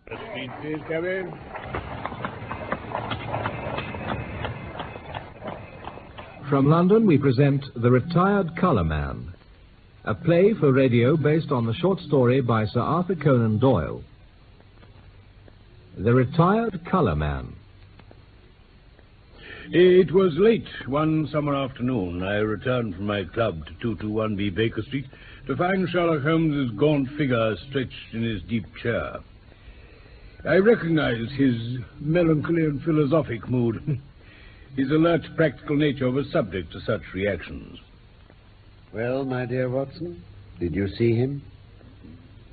Please come in. From London, we present The Retired Colourman, a play for radio based on the short story by Sir Arthur Conan Doyle. The Retired Colourman. It was late one summer afternoon. I returned from my club to 221B Baker Street to find Sherlock Holmes' gaunt figure stretched in his deep chair. I recognized his melancholy and philosophic mood. His alert, practical nature was subject to such reactions. Well, my dear Watson, did you see him?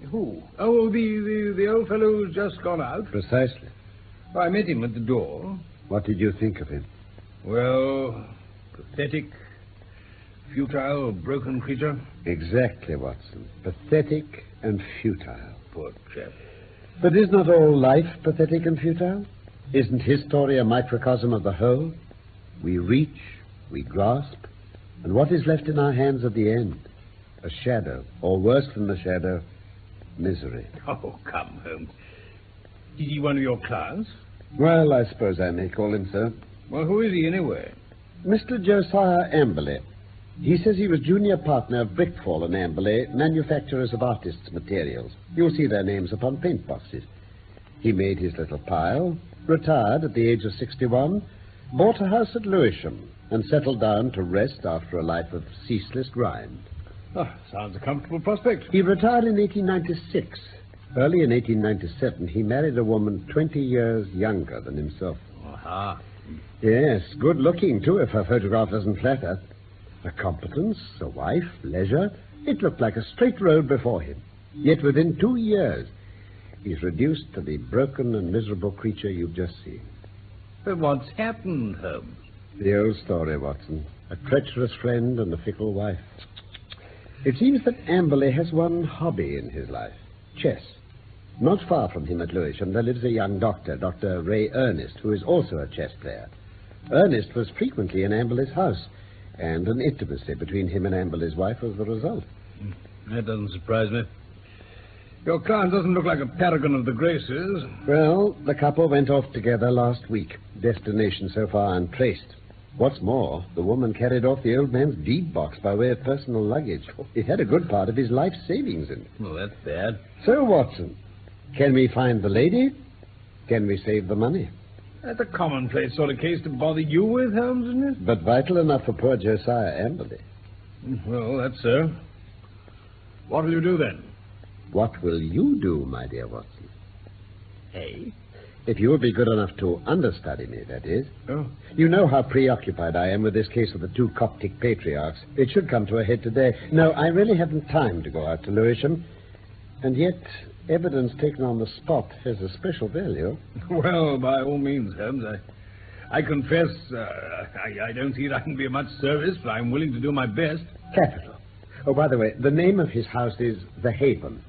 Who? Oh, the old fellow who's just gone out? Precisely. Oh, I met him at the door. What did you think of him? Well, pathetic, futile, broken creature. Exactly, Watson. Pathetic and futile. Poor chap. But is not all life pathetic and futile? Isn't his story a microcosm of the whole? We reach, we grasp, and what is left in our hands at the end? A shadow, or worse than the shadow, misery. Oh, come, Holmes. Is he one of your clients? Well, I suppose I may call him so. Well, who is he anyway? Mr. Josiah Amberley. He says he was junior partner of Brickfall and Amberley, manufacturers of artists' materials. You'll see their names upon paint boxes. He made his little pile, retired at the age of 61, bought a house at Lewisham, and settled down to rest after a life of ceaseless grind. Oh, sounds a comfortable prospect. He retired in 1896. Early in 1897, he married a woman 20 years younger than himself. Aha. Yes, good looking, too, if her photograph doesn't flatter. A competence, a wife, leisure. It looked like a straight road before him. Yet within 2 years, he's reduced to the broken and miserable creature you've just seen. But what's happened, Holmes? The old story, Watson. A treacherous friend and a fickle wife. It seems that Amberley has one hobby in his life. Chess. Not far from him at Lewisham, there lives a young doctor, Dr. Ray Ernest, who is also a chess player. Ernest was frequently in Amberley's house, and an intimacy between him and Amberley's wife was the result. That doesn't surprise me. Your client doesn't look like a paragon of the graces. Well, the couple went off together last week. Destination so far untraced. What's more, the woman carried off the old man's deed box by way of personal luggage. It had a good part of his life savings in it. Well, that's bad. So, Watson, can we find the lady? Can we save the money? That's a commonplace sort of case to bother you with, Holmes, isn't it? But vital enough for poor Josiah Amberley. Well, that's so. What will you do then? What will you do, my dear Watson? Hey? If you will be good enough to understudy me, that is. Oh. You know how preoccupied I am with this case of the 2 Coptic patriarchs. It should come to a head today. No, I really haven't time to go out to Lewisham. And yet, evidence taken on the spot has a special value. Well, by all means, Holmes. I confess I don't see that I can be of much service, but I'm willing to do my best. Capital. Oh, by the way, the name of his house is The Haven.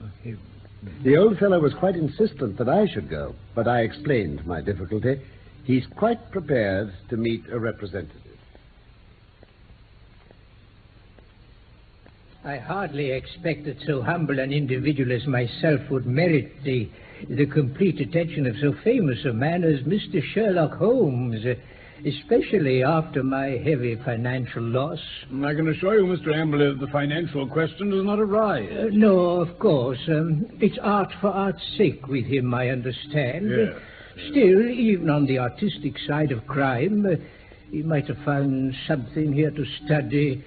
The old fellow was quite insistent that I should go, but I explained my difficulty. He's quite prepared to meet a representative. I hardly expected so humble an individual as myself would merit the complete attention of so famous a man as Mr. Sherlock Holmes, especially after my heavy financial loss. I can assure you, Mr. Amberley, that the financial question does not arise. No, of course. It's art for art's sake with him, I understand. Yes. Still, even on the artistic side of crime, he might have found something here to study.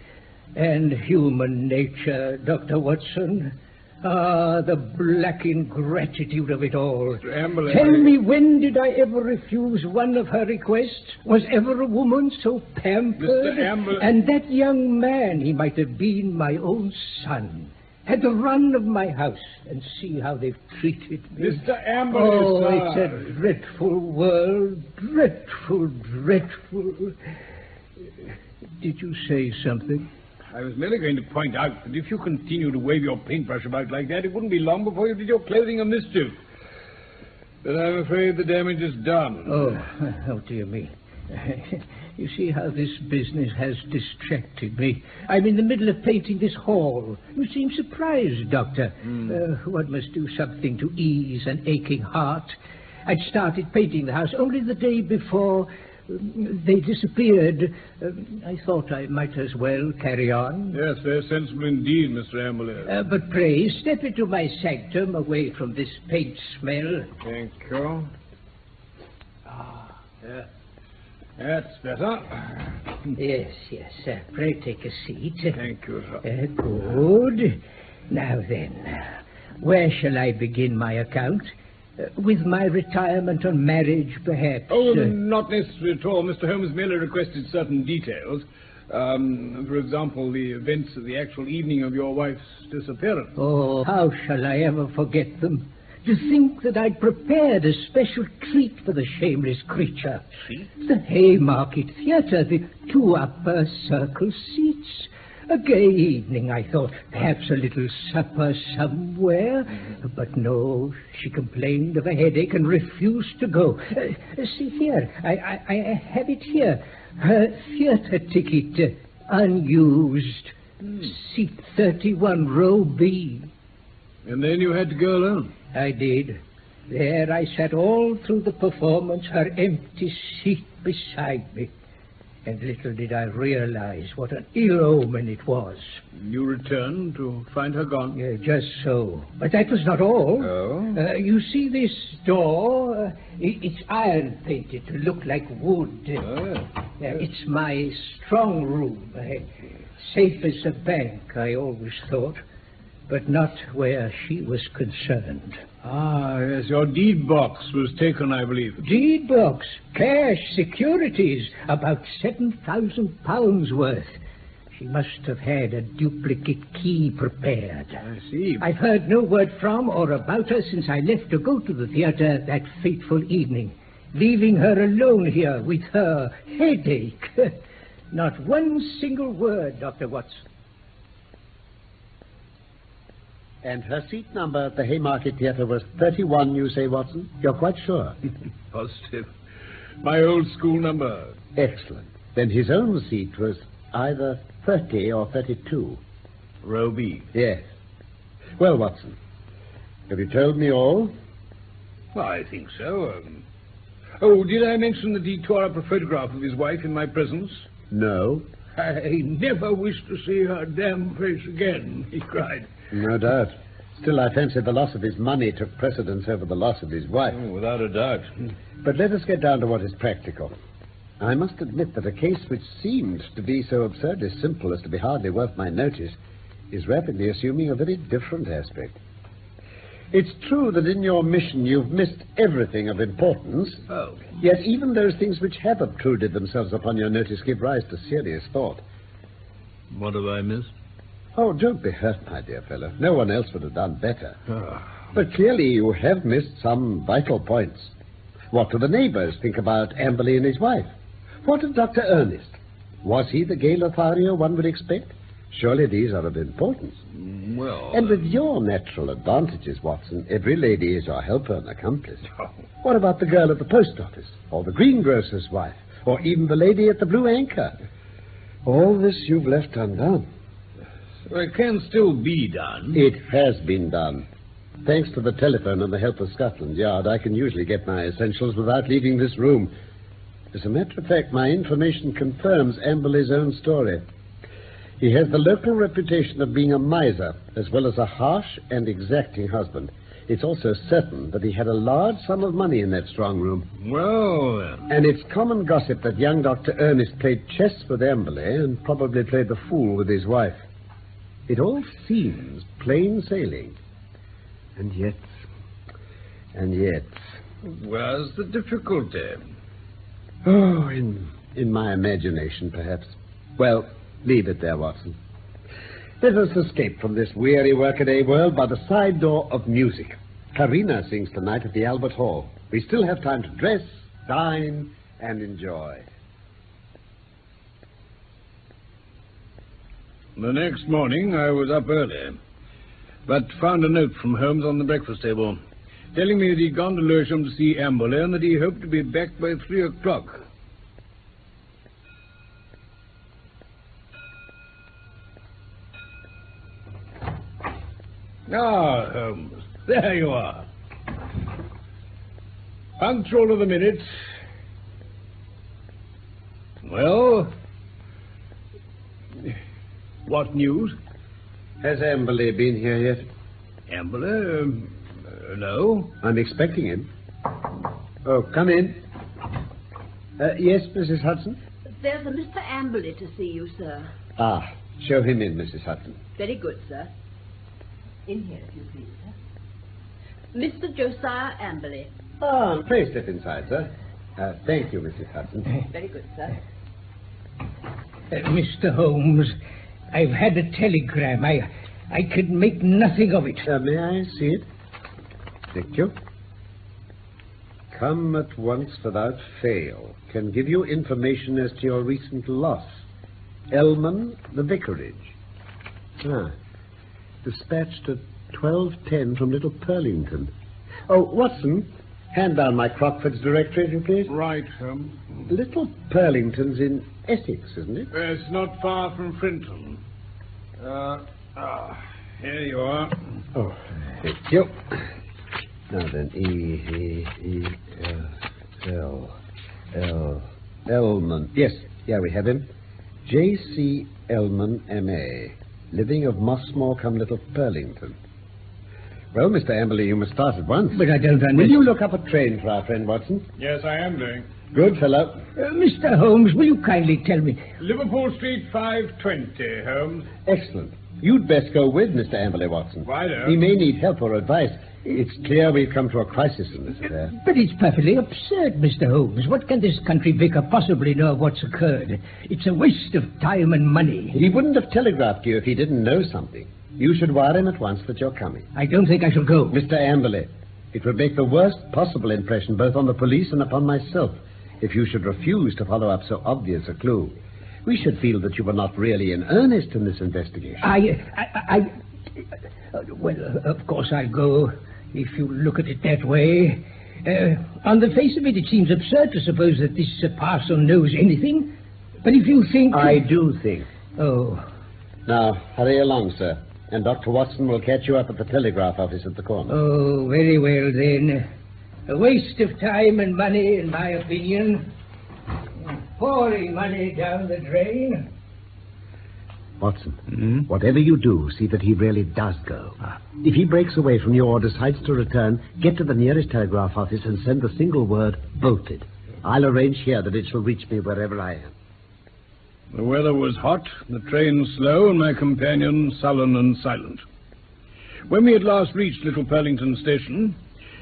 And human nature, Dr. Watson. Ah, the black ingratitude of it all. Mr. Amberley, Tell me, when did I ever refuse one of her requests? Was ever a woman so pampered? Mr. Amberley. And that young man, he might have been my own son, had the run of my house, and see how they've treated me. Mr. Amberley, Oh, sir. it's a dreadful world. Dreadful, dreadful. Did you say something? I was merely going to point out that if you continue to wave your paintbrush about like that, it wouldn't be long before you did your clothing a mischief. But I'm afraid the damage is done. Oh, dear me. You see how this business has distracted me. I'm in the middle of painting this hall. You seem surprised, Doctor. One must do something to ease an aching heart. I'd started painting the house only the day before they disappeared. I thought I might as well carry on. Yes, very sensible indeed, Mr. Amberley. But pray, step into my sanctum away from this paint smell. Thank you. Yeah. That's better. Yes. Pray take a seat. Thank you, sir. Good. Now then, where shall I begin my account? With my retirement and marriage, perhaps? Oh, not necessary at all. Mr. Holmes merely requested certain details. For example, the events of the actual evening of your wife's disappearance. Oh, how shall I ever forget them? To think that I'd prepared a special treat for the shameless creature. Treat? The Haymarket Theatre, the 2 upper circle seats. A gay evening, I thought. Perhaps a little supper somewhere. But no, she complained of a headache and refused to go. See here, I have it here. Her theatre ticket, unused. Seat 31, row B. And then you had to go alone? I did. There I sat all through the performance, her empty seat beside me. And little did I realize what an ill omen it was. You returned to find her gone? Yeah, just so. But that was not all. Oh? You see this door? It's iron painted to look like wood. It's my strong room. Safe as a bank, I always thought. But not where she was concerned. Yes, your deed box was taken, I believe. Deed box, cash, securities, about £7,000 worth. She must have had a duplicate key prepared. I see. I've heard no word from or about her since I left to go to the theatre that fateful evening, leaving her alone here with her headache. Not one single word, Dr. Watson. And her seat number at the Haymarket Theatre was 31, you say, Watson? You're quite sure? Positive. My old school number. Excellent. Then his own seat was either 30 or 32. Row B. Yes. Well, Watson, have you told me all? Well, I think so. Did I mention that he tore up a photograph of his wife in my presence? No. I never wish to see her damn face again, he cried. No doubt. Still, I fancy the loss of his money took precedence over the loss of his wife. Oh, without a doubt. But let us get down to what is practical. I must admit that a case which seemed to be so absurdly simple as to be hardly worth my notice is rapidly assuming a very different aspect. It's true that in your mission you've missed everything of importance. Oh. Yet even those things which have obtruded themselves upon your notice give rise to serious thought. What have I missed? Oh, don't be hurt, my dear fellow. No one else would have done better. But clearly you have missed some vital points. What do the neighbors think about Amberley and his wife? What of Dr. Ernest? Was he the gay Lothario one would expect? Surely these are of importance. Well... And with your natural advantages, Watson, every lady is your helper and accomplice. What about the girl at the post office? Or the greengrocer's wife? Or even the lady at the Blue Anchor? All this you've left undone. Well, it can still be done. It has been done. Thanks to the telephone and the help of Scotland Yard, I can usually get my essentials without leaving this room. As a matter of fact, my information confirms Amberley's own story. He has the local reputation of being a miser, as well as a harsh and exacting husband. It's also certain that he had a large sum of money in that strong room. Well, then. And it's common gossip that young Dr. Ernest played chess with Amberley and probably played the fool with his wife. It all seems plain sailing. And yet... Where's the difficulty? Oh, in my imagination, perhaps. Well, leave it there, Watson. Let us escape from this weary workaday world by the side door of music. Karina sings tonight at the Albert Hall. We still have time to dress, dine, and enjoy. The next morning, I was up early, but found a note from Holmes on the breakfast table, telling me that he'd gone to Lewisham to see Amberley and that he hoped to be back by 3 o'clock. Ah, Holmes, there you are. Punctual to the minute. Well, what news? Has Amberley been here yet? Amberley? No. I'm expecting him. Oh, come in. Yes, Mrs. Hudson? There's a Mr. Amberley to see you, sir. Ah, show him in, Mrs. Hudson. Very good, sir. In here, if you please, sir. Mr. Josiah Amberley. Ah, pray step inside, sir. Thank you, Mrs. Hudson. Very good, sir. Mr. Holmes, I've had a telegram. I could make nothing of it. May I see it? Thank you. Come at once without fail. Can give you information as to your recent loss. Elman, the vicarage. Ah. Dispatched at 12:10 from Little Purlington. Oh, Watson, hand down my Crockford's directory, if you please. Right, Holmes. Little Purlington's in Essex, isn't it? It's not far from Frinton. Here you are. Oh, thank you. Now then, Elman. Yes, we have him. J.C. Elman, M.A., living of Mossmore, Little Purlington. Well, Mr. Amberley, you must start at once. But I don't understand. Will you look up a train for our friend Watson? Yes, I am doing. Good fellow. Mr. Holmes, will you kindly tell me? Liverpool Street, 520, Holmes. Excellent. You'd best go with Mr. Amberley, Watson. Why not? He may need help or advice. It's clear we've come to a crisis in this affair. But it's perfectly absurd, Mr. Holmes. What can this country vicar possibly know of what's occurred? It's a waste of time and money. He wouldn't have telegraphed you if he didn't know something. You should wire him at once that you're coming. I don't think I shall go. Mr. Amberley, it would make the worst possible impression both on the police and upon myself if you should refuse to follow up so obvious a clue. We should feel that you were not really in earnest in this investigation. Well, of course I'll go, if you look at it that way. On the face of it, it seems absurd to suppose that this parson knows anything. But if you think... I do think. Oh. Now, hurry along, sir. And Dr. Watson will catch you up at the telegraph office at the corner. Oh, very well, then. A waste of time and money, in my opinion. Pouring money down the drain. Watson, whatever you do, see that he really does go. If he breaks away from your orders, hides to return, get to the nearest telegraph office and send the single word, bolted. I'll arrange here that it shall reach me wherever I am. The weather was hot, the train slow, and my companion sullen and silent. When we at last reached Little Purlington Station,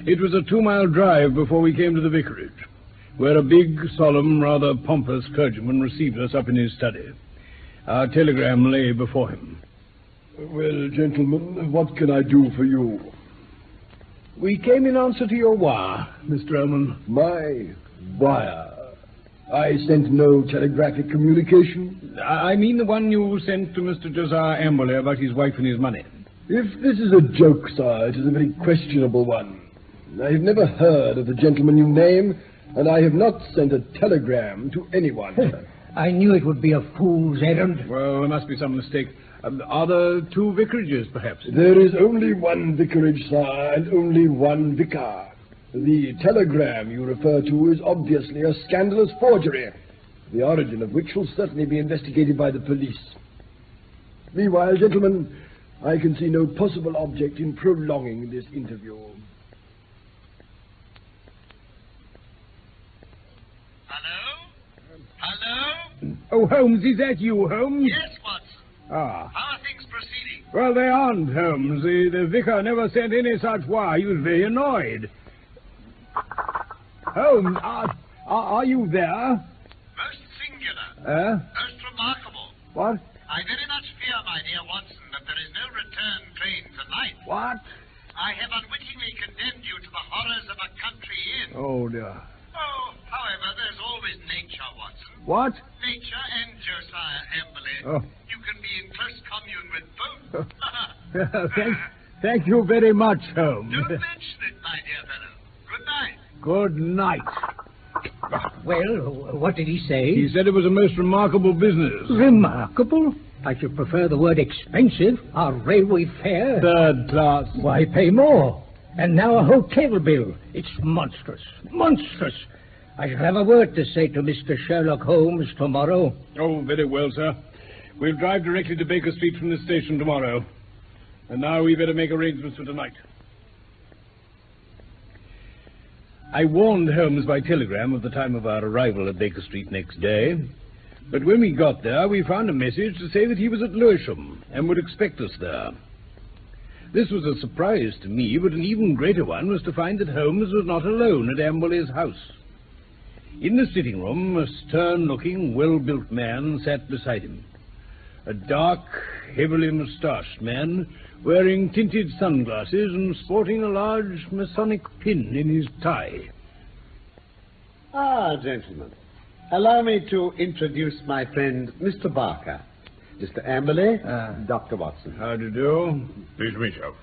it was a 2-mile drive before we came to the vicarage, where a big, solemn, rather pompous clergyman received us up in his study. Our telegram lay before him. Well, gentlemen, what can I do for you? We came in answer to your wire, Mr. Elman. My wire? I sent no telegraphic communication? I mean the one you sent to Mr. Josiah Amberley about his wife and his money. If this is a joke, sir, it is a very questionable one. I have never heard of the gentleman you name, and I have not sent a telegram to anyone. I knew it would be a fool's errand. Well, there must be some mistake. Are there 2 vicarages, perhaps? There is only one vicarage, sir, and only one vicar. The telegram you refer to is obviously a scandalous forgery, the origin of which will certainly be investigated by the police. Meanwhile, gentlemen, I can see no possible object in prolonging this interview. Hello? Oh, Holmes, is that you, Holmes? Yes, Watson. Ah. How are things proceeding? Well, they aren't, Holmes. The vicar never sent any such wire. He was very annoyed. Holmes, are you there? Most singular. Most remarkable. What? I very much fear, my dear Watson, that there is no return train tonight. What? I have unwittingly condemned you to the horrors of a country inn. Oh, dear. Oh, however, there's always nature, Watson. What? Nature and Josiah Amberley. Oh. You can be in close commune with both. Thank you very much, Holmes. Don't mention it, my dear fellow. Good night. Good night. Well, what did he say? He said it was a most remarkable business. Remarkable? I should prefer the word expensive. Our railway fare. Third class. Why pay more? And now a hotel bill. It's monstrous. Monstrous. I shall have a word to say to Mr. Sherlock Holmes tomorrow. Oh, very well, sir. We'll drive directly to Baker Street from the station tomorrow. And now we better make arrangements for tonight. I warned Holmes by telegram of the time of our arrival at Baker Street next day. But when we got there, we found a message to say that he was at Lewisham and would expect us there. This was a surprise to me, but an even greater one was to find that Holmes was not alone at Amberley's house. In the sitting room, a stern-looking, well-built man sat beside him. A dark, heavily moustached man, wearing tinted sunglasses and sporting a large Masonic pin in his tie. Ah, gentlemen, allow me to introduce my friend, Mr. Barker. Mr. Amberley, Dr. Watson. How do you do? Pleased to meet you.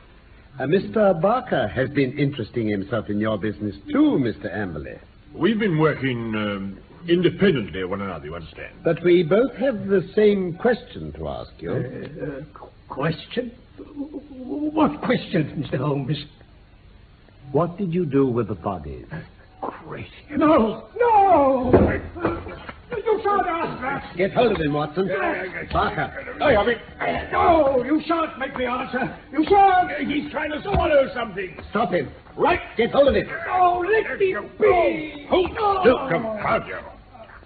Mr. Barker has been interesting himself in your business too, Mr. Amberley. We've been working independently of one another, you understand. But we both have the same question to ask you. Question? What question, Mr. Holmes? What did you do with the bodies? Great. No! No! You shan't ask that! Get hold of him, Watson. Barker. No! You shan't make me answer! You shan't! He's trying to swallow something! Stop him. Right. Get hold of him. No, let me be! Still, confound you.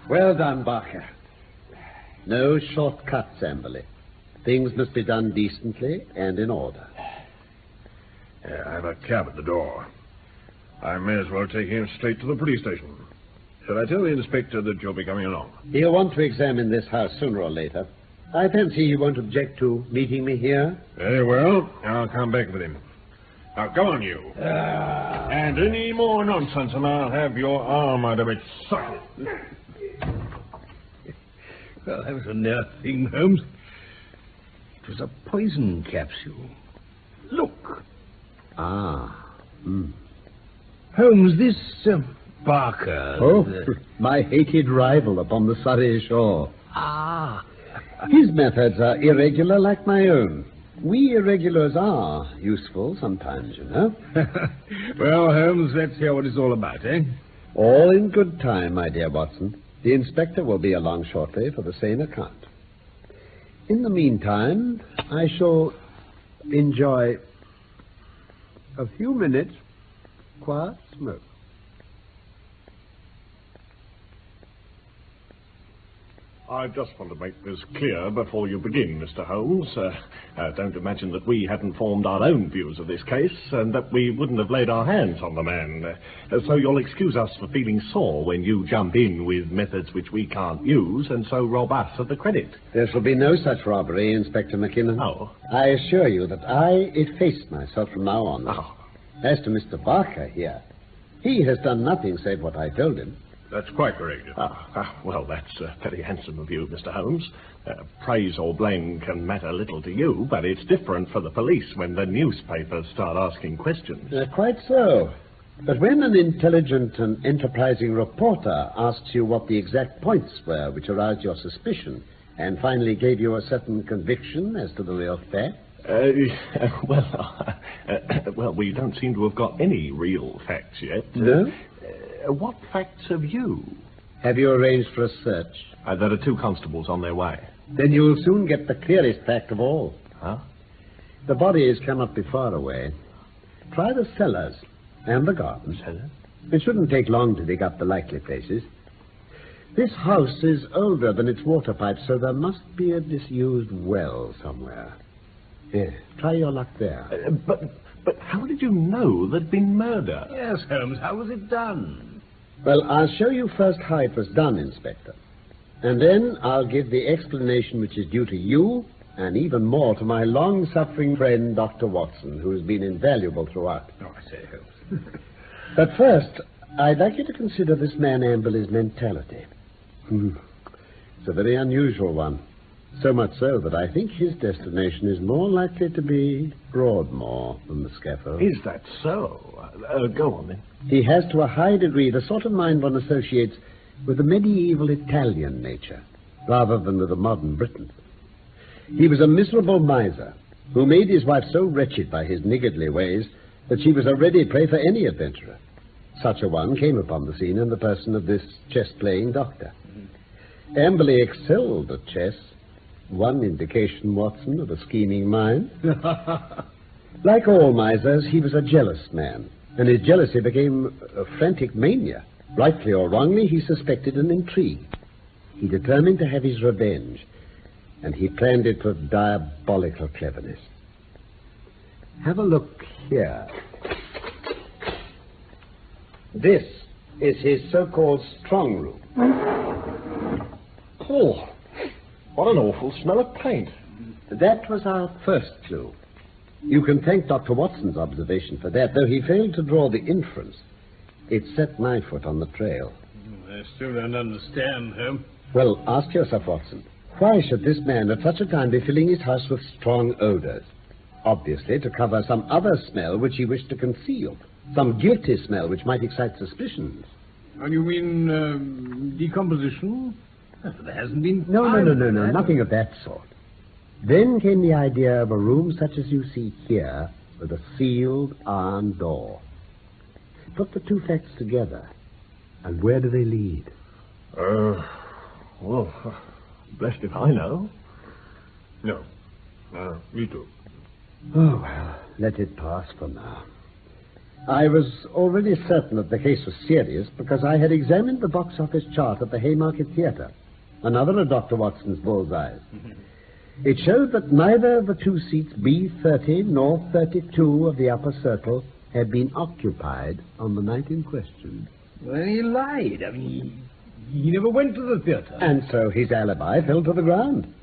Well done, Barker. No shortcuts, Amberley. Things must be done decently and in order. I have a cab at the door. I may as well take him straight to the police station. Shall I tell the inspector that you'll be coming along? He'll want to examine this house sooner or later. I fancy he won't object to meeting me here. Very well. I'll come back with him. Now, go on, you. And any more nonsense, and I'll have your arm out of its socket. Well, that was a near thing, Holmes. It was a poison capsule. Look. Holmes, this Barker... Oh, my hated rival upon the Surrey shore. His methods are irregular like my own. We irregulars are useful sometimes, you know. Well, Holmes, let's hear what it's all about, eh? All in good time, my dear Watson. The inspector will be along shortly for the same account. In the meantime, I shall enjoy a few minutes quiet smoke. I just want to make this clear before you begin, Mr. Holmes. Don't imagine that we hadn't formed our own views of this case, and that we wouldn't have laid our hands on the man. So you'll excuse us for feeling sore when you jump in with methods which we can't use, and so rob us of the credit. There shall be no such robbery, Inspector McKinnon. Oh. I assure you that I efface myself from now on. Oh. As to Mr. Barker here, he has done nothing save what I told him. That's quite correct. Well, that's very handsome of you, Mr. Holmes. Praise or blame can matter little to you, but it's different for the police when the newspapers start asking questions. Quite so. But when an intelligent and enterprising reporter asks you what the exact points were which aroused your suspicion and finally gave you a certain conviction as to the real fact? Well, we don't seem to have got any real facts yet. No? What facts have you? Have you arranged for a search? There are 2 constables on their way. Then you'll soon get the clearest fact of all. Huh? The bodies cannot be far away. Try the cellars and the gardens. Cellars? It shouldn't take long to dig up the likely places. This house is older than its water pipes, so there must be a disused well somewhere. Here, try your luck there. But how did you know there'd been murder? Yes, Holmes, how was it done? Well, I'll show you first how it was done, Inspector. And then I'll give the explanation which is due to you, and even more to my long-suffering friend, Dr. Watson, who has been invaluable throughout. Oh, I say, Holmes. But first, I'd like you to consider this man Amberley's mentality. It's a very unusual one. So much so that I think his destination is more likely to be Broadmoor than the scaffold. Is that so? Go on, then. He has to a high degree the sort of mind one associates with the medieval Italian nature, rather than with the modern Briton. He was a miserable miser who made his wife so wretched by his niggardly ways that she was a ready prey for any adventurer. Such a one came upon the scene in the person of this chess-playing doctor. Amberley excelled at chess. One indication, Watson, of a scheming mind. Like all misers, he was a jealous man, and his jealousy became a frantic mania. Rightly or wrongly, he suspected an intrigue. He determined to have his revenge, and he planned it with diabolical cleverness. Have a look here. This is his so-called strong room. Oh, what an awful smell of paint. That was our first clue. You can thank Dr. Watson's observation for that, though he failed to draw the inference. It set my foot on the trail. I still don't understand, Holmes. Well, ask yourself, Watson, why should this man at such a time be filling his house with strong odors? Obviously to cover some other smell which he wished to conceal. Some guilty smell which might excite suspicions. And you mean decomposition? There hasn't been... No, nothing of that sort. Then came the idea of a room such as you see here, with a sealed iron door. Put the two facts together, and where do they lead? Well, blessed if I know. No. Me too. Oh, well, let it pass for now. I was already certain that the case was serious because I had examined the box office chart at the Haymarket Theatre, another of Dr. Watson's bullseyes. It showed that neither of the two seats, B30 nor 32 of the upper circle, had been occupied on the night in question. Well, he lied. I mean, he never went to the theatre. And so his alibi fell to the ground.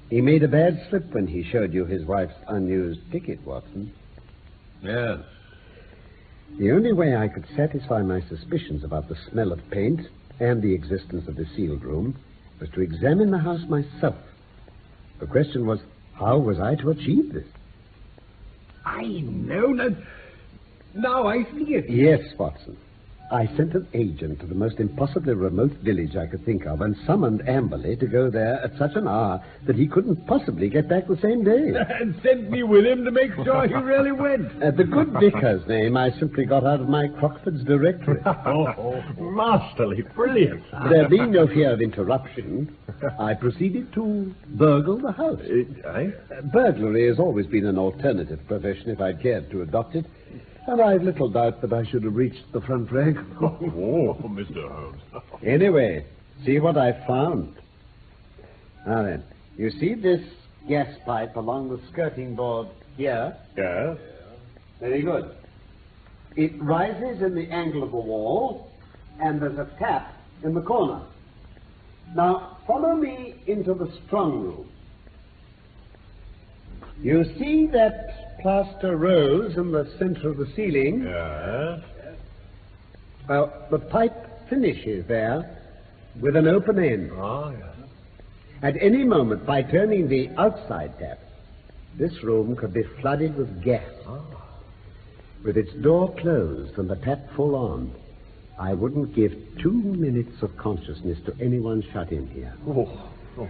He made a bad slip when he showed you his wife's unused ticket, Watson. Yes. The only way I could satisfy my suspicions about the smell of paint and the existence of the sealed room was to examine the house myself. The question was, how was I to achieve this? I know. Now I see it. Yes, Watson. I sent an agent to the most impossibly remote village I could think of and summoned Amberley to go there at such an hour that he couldn't possibly get back the same day. And sent me with him to make sure he really went. The good vicar's name I simply got out of my Crockford's directory. Masterly, brilliant. There being no fear of interruption, I proceeded to burgle the house. Burglary has always been an alternative profession if I'd cared to adopt it. And I've little doubt that I should have reached the front rank. Oh, Mr. Holmes. Anyway, see what I found. Now then, you see this gas pipe along the skirting board here? Yes. Very good. It rises in the angle of the wall, and there's a tap in the corner. Now, follow me into the strong room. You see that plaster rose in the center of the ceiling? Yes. Well, the pipe finishes there with an open end. Oh, yes. At any moment, by turning the outside tap, this room could be flooded with gas. Oh. With its door closed and the tap full on, I wouldn't give 2 minutes of consciousness to anyone shut in here. Oh.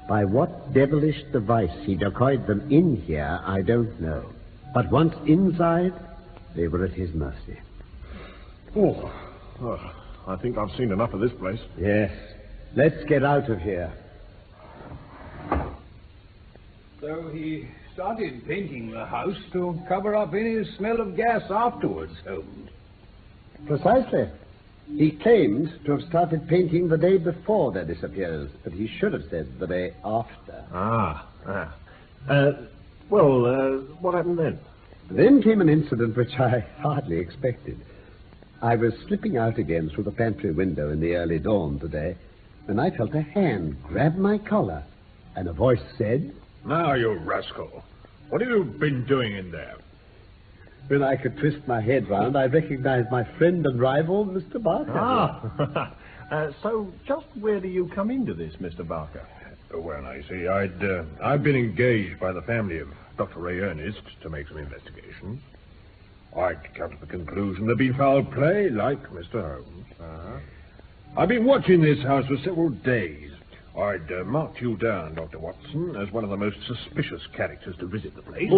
By what devilish device he decoyed them in here, I don't know. But once inside, they were at his mercy. I think I've seen enough of this place. Yes. Let's get out of here. So he started painting the house to cover up any smell of gas afterwards, Holmes. Precisely. He claimed to have started painting the day before their disappearance, but he should have said the day after. What happened then? Then came an incident which I hardly expected. I was slipping out again through the pantry window in the early dawn today, when I felt a hand grab my collar, and a voice said, "Now, you rascal, what have you been doing in there?" When I could twist my head round, I recognized my friend and rival, Mr. Barker. So just where do you come into this, Mr. Barker? Well, I see, I've been engaged by the family of Dr. Ray Ernest to make some investigation. I'd come to the conclusion there'd been foul play, like Mr. Holmes. I've been watching this house for several days. I'd marked you down, Dr. Watson, as one of the most suspicious characters to visit the place.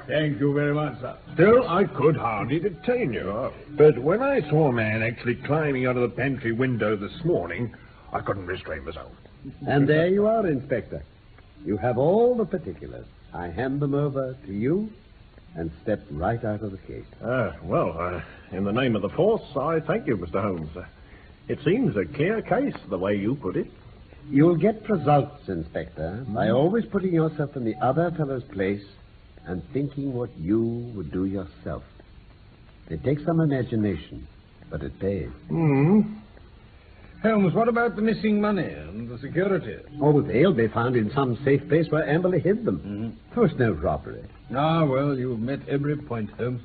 Thank you very much, sir. Still, I could hardly detain you. But when I saw a man actually climbing out of the pantry window this morning, I couldn't restrain myself. And there you are, Inspector. You have all the particulars. I hand them over to you and step right out of the case. In the name of the force, I thank you, Mr. Holmes. It seems a clear case, the way you put it. You'll get results, Inspector, by always putting yourself in the other fellow's place and thinking what you would do yourself. It takes some imagination, but it pays. Holmes, what about the missing money and the securities? Oh, they'll be found in some safe place where Amberley hid them. There was no robbery. Ah, well, you've met every point, Holmes.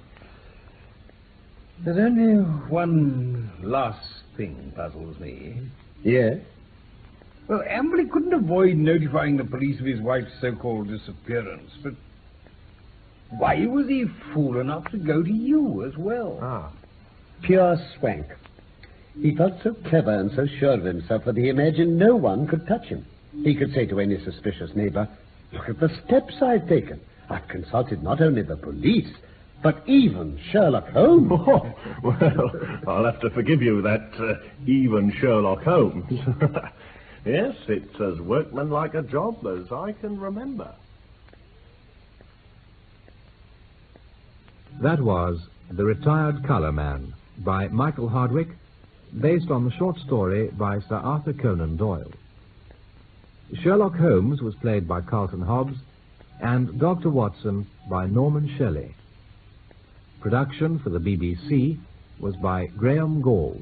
There's only one last thing puzzles me. Yes? Well, Amberley couldn't avoid notifying the police of his wife's so-called disappearance, but why was he fool enough to go to you as well? Pure swank. He felt so clever and so sure of himself that he imagined no one could touch him. He could say to any suspicious neighbor, "Look at the steps I've taken. I've consulted not only the police, but even Sherlock Holmes." Oh, well, I'll have to forgive you that even Sherlock Holmes. Yes, it's as workmanlike a job as I can remember. That was The Retired Colourman by Michael Hardwick, based on the short story by Sir Arthur Conan Doyle. Sherlock Holmes was played by Carlton Hobbs, and Dr. Watson by Norman Shelley. Production for the BBC was by Graham Gall.